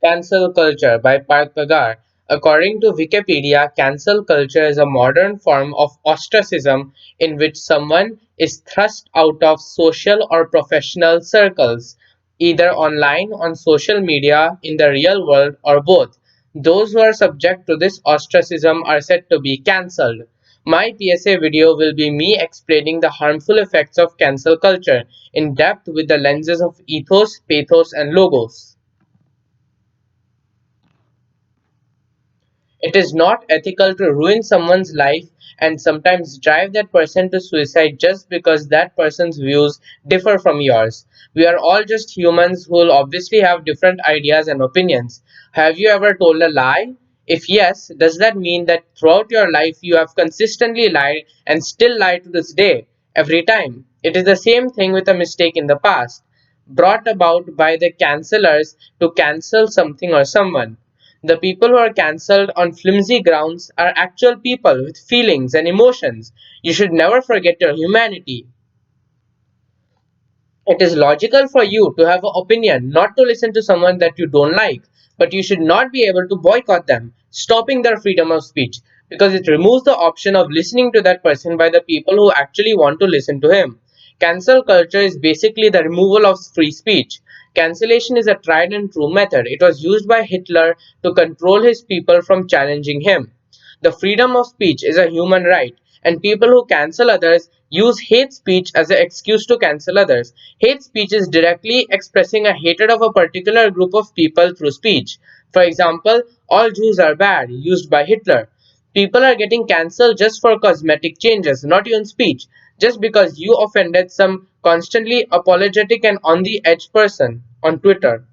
Cancel culture by Parth Pagar. According to Wikipedia, cancel culture is a modern form of ostracism in which someone is thrust out of social or professional circles, either online, on social media, in the real world, or both. Those who are subject to this ostracism are said to be cancelled. My PSA video will be me explaining the harmful effects of cancel culture in depth with the lenses of ethos, pathos, and logos. It is not ethical to ruin someone's life and sometimes drive that person to suicide just because that person's views differ from yours. We are all just humans who will obviously have different ideas and opinions. Have you ever told a lie? If yes, does that mean that throughout your life you have consistently lied and still lie to this day, every time? It is the same thing with a mistake in the past, brought about by the cancellers to cancel something or someone. The people who are cancelled on flimsy grounds are actual people with feelings and emotions. You should never forget your humanity. It is logical for you to have an opinion, not to listen to someone that you don't like, but you should not be able to boycott them, stopping their freedom of speech, because it removes the option of listening to that person by the people who actually want to listen to him. Cancel culture is basically the removal of free speech. Cancellation is a tried and true method. It was used by Hitler to control his people from challenging him. The freedom of speech is a human right, and people who cancel others use hate speech as an excuse to cancel others. Hate speech is directly expressing a hatred of a particular group of people through speech. For example, all Jews are bad, used by Hitler. People are getting cancelled just for cosmetic changes, not even speech, just because you offended some constantly apologetic and on the edge person on Twitter.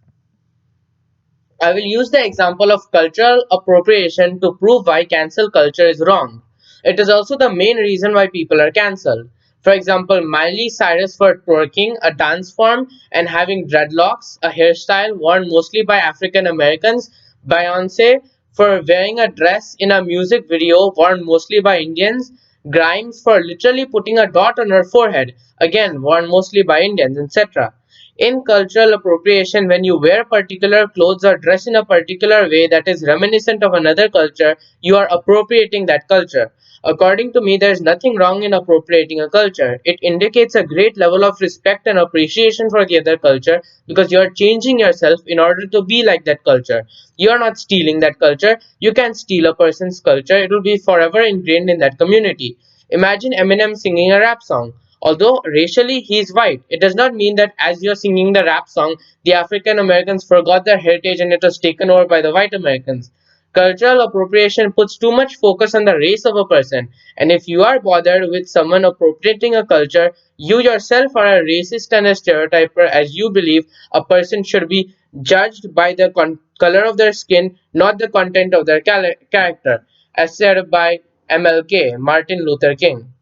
I will use the example of cultural appropriation to prove why cancel culture is wrong. It is also the main reason why people are cancelled. For example, Miley Cyrus for twerking, a dance form, and having dreadlocks, a hairstyle worn mostly by African Americans, Beyonce for wearing a dress in a music video worn mostly by Indians, Grimes for literally putting a dot on her forehead, again worn mostly by Indians, etc. In cultural appropriation, when you wear particular clothes or dress in a particular way that is reminiscent of another culture, you are appropriating that culture. According to me, there is nothing wrong in appropriating a culture. It indicates a great level of respect and appreciation for the other culture because you are changing yourself in order to be like that culture. You are not stealing that culture. You can steal a person's culture, it will be forever ingrained in that community. Imagine Eminem singing a rap song. Although racially he is white, it does not mean that as you're singing the rap song, the African Americans forgot their heritage and it was taken over by the white Americans. Cultural appropriation puts too much focus on the race of a person, and if you are bothered with someone appropriating a culture, you yourself are a racist and a stereotyper as you believe a person should be judged by the color of their skin, not the content of their character, as said by MLK, Martin Luther King.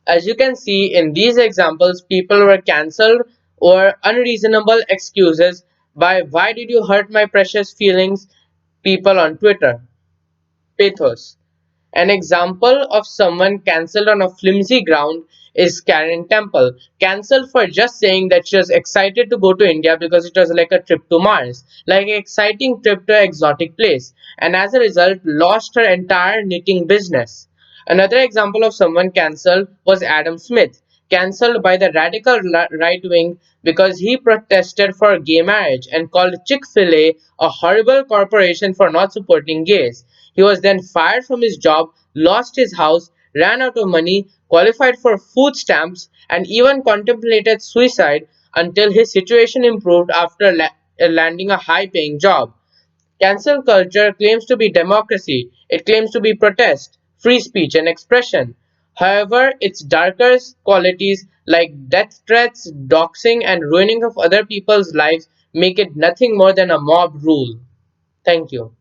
As you can see in these examples, people were cancelled or unreasonable excuses by why did you hurt my precious feelings people on Twitter. Pathos. An example of someone cancelled on a flimsy ground is Karen Temple, cancelled for just saying that she was excited to go to India because it was like a trip to Mars, like an exciting trip to an exotic place, and as a result lost her entire knitting business. Another example of someone cancelled was Adam Smith, cancelled by the radical right wing because he protested for gay marriage and called Chick-fil-A a horrible corporation for not supporting gays. He was then fired from his job, lost his house, ran out of money, qualified for food stamps, and even contemplated suicide until his situation improved after landing a high paying job. Cancel culture claims to be democracy, it claims to be protest, free speech, and expression. However, its darker qualities like death threats, doxing, and ruining of other people's lives make it nothing more than a mob rule. Thank you.